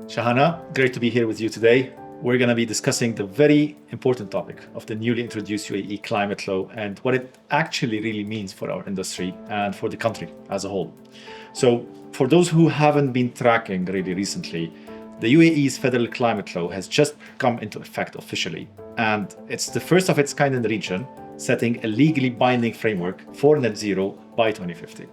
Shahana, great to be here with you today. We're going to be discussing the very important topic of the newly introduced UAE Climate Law and what it actually really means for our industry and for the country as a whole. So, for those who haven't been tracking really recently, the UAE's federal climate law has just come into effect officially, and it's the first of its kind in the region, setting a legally binding framework for net zero by 2050.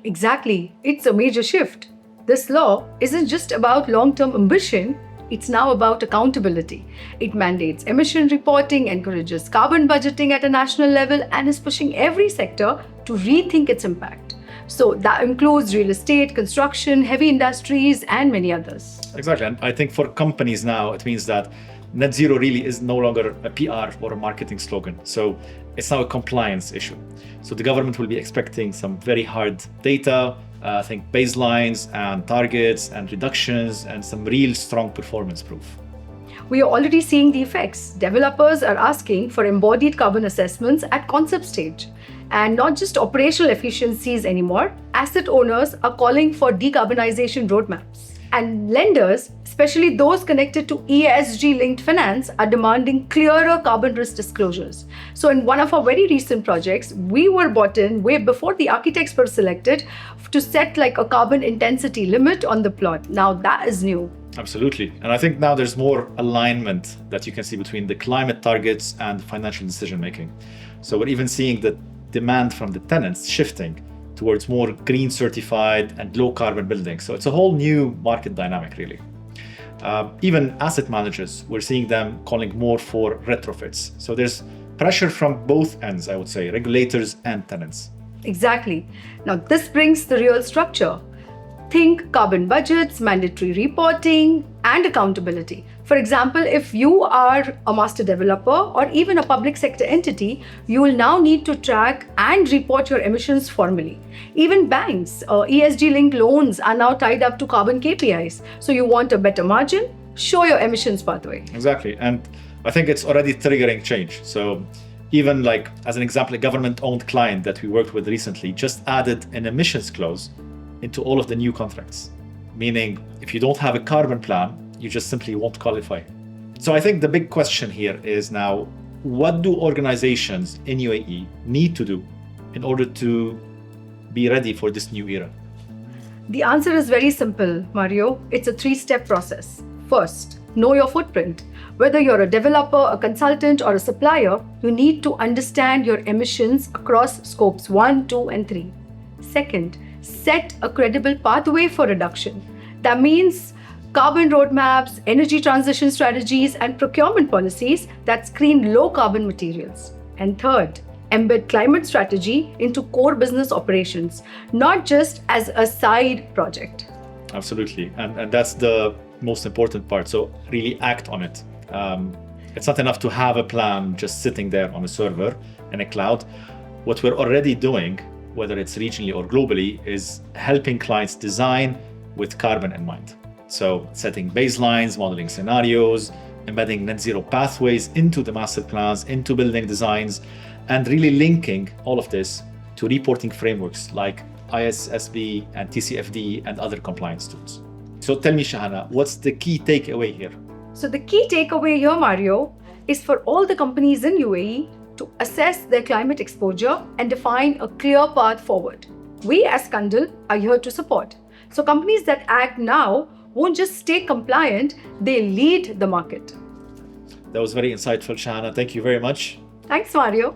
Exactly. It's a major shift. This law isn't just about long-term ambition, it's now about accountability. It mandates emission reporting, encourages carbon budgeting at a national level, and is pushing every sector to rethink its impact. So that includes real estate, construction, heavy industries, and many others. Exactly. And I think for companies now, it means that net zero really is no longer a PR or a marketing slogan. So it's now a compliance issue. So the government will be expecting some very hard data, I think baselines and targets and reductions and some real strong performance proof. We are already seeing the effects. Developers are asking for embodied carbon assessments at concept stage. And not just operational efficiencies anymore, asset owners are calling for decarbonisation roadmaps. And lenders, especially those connected to ESG-linked finance, are demanding clearer carbon risk disclosures. So in one of our very recent projects, we were brought in way before the architects were selected to set like a carbon intensity limit on the plot. Now that is new. Absolutely. And I think now there's more alignment that you can see between the climate targets and financial decision making. So we're even seeing the demand from the tenants shifting towards more green certified and low carbon buildings. So it's a whole new market dynamic, really. Even asset managers, we're seeing them calling more for retrofits. So there's pressure from both ends, I would say, regulators and tenants. Exactly. Now this brings the real structure. Think carbon budgets, mandatory reporting, and accountability. For example, if you are a master developer or even a public sector entity, you will now need to track and report your emissions formally. Even banks, ESG-linked loans are now tied up to carbon KPIs. So you want a better margin? Show your emissions pathway. Exactly. And I think it's already triggering change. So even like, as an example, a government-owned client that we worked with recently just added an emissions clause into all of the new contracts, meaning if you don't have a carbon plan, you just simply won't qualify. So I think the big question here is now, what do organizations in UAE need to do in order to be ready for this new era? The answer is very simple, Mario. It's a three-step process. First, know your footprint. Whether you're a developer, a consultant, or a supplier, you need to understand your emissions across scopes 1, 2, and 3. Second, set a credible pathway for reduction. That means carbon roadmaps, energy transition strategies, and procurement policies that screen low carbon materials. And third, embed climate strategy into core business operations, not just as a side project. Absolutely. And that's the most important part. So really act on it. It's not enough to have a plan just sitting there on a server in a cloud. What we're already doing, whether it's regionally or globally, is helping clients design with carbon in mind. So setting baselines, modeling scenarios, embedding net zero pathways into the master plans, into building designs, and really linking all of this to reporting frameworks like ISSB and TCFD and other compliance tools. So tell me, Shahana, what's the key takeaway here? So the key takeaway here, Mario, is for all the companies in UAE to assess their climate exposure and define a clear path forward. We as Cundall are here to support. So companies that act now won't just stay compliant, they lead the market. That was very insightful, Shahana. Thank you very much. Thanks, Mario.